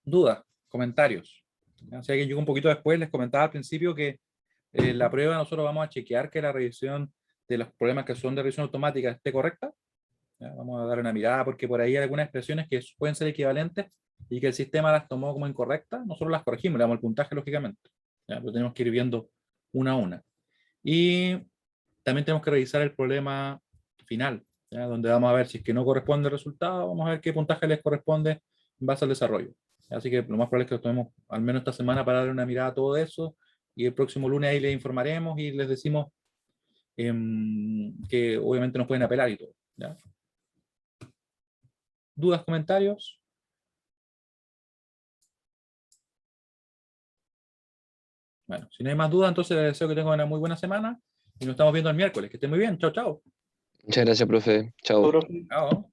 Dudas, comentarios. O sea que yo un poquito después les comentaba al principio que la prueba nosotros vamos a chequear que la revisión de los problemas que son de revisión automática esté correcta. ¿Ya? Vamos a dar una mirada porque por ahí hay algunas expresiones que pueden ser equivalentes y que el sistema las tomó como incorrectas. Nosotros las corregimos, le damos el puntaje lógicamente. ¿Ya? Pero tenemos que ir viendo una a una. Y también tenemos que revisar el problema final, ¿ya? Donde vamos a ver si es que no corresponde el resultado, vamos a ver qué puntaje les corresponde en base al desarrollo. Así que lo más probable es que lo tomemos al menos esta semana para darle una mirada a todo eso y el próximo lunes ahí les informaremos y les decimos que obviamente nos pueden apelar y todo, ¿ya? ¿Dudas, comentarios? Bueno, si no hay más dudas, entonces les deseo que tengan una muy buena semana y nos estamos viendo el miércoles. Que estén muy bien. Chao, chao. Muchas gracias, profe. Chao. profe. Chao.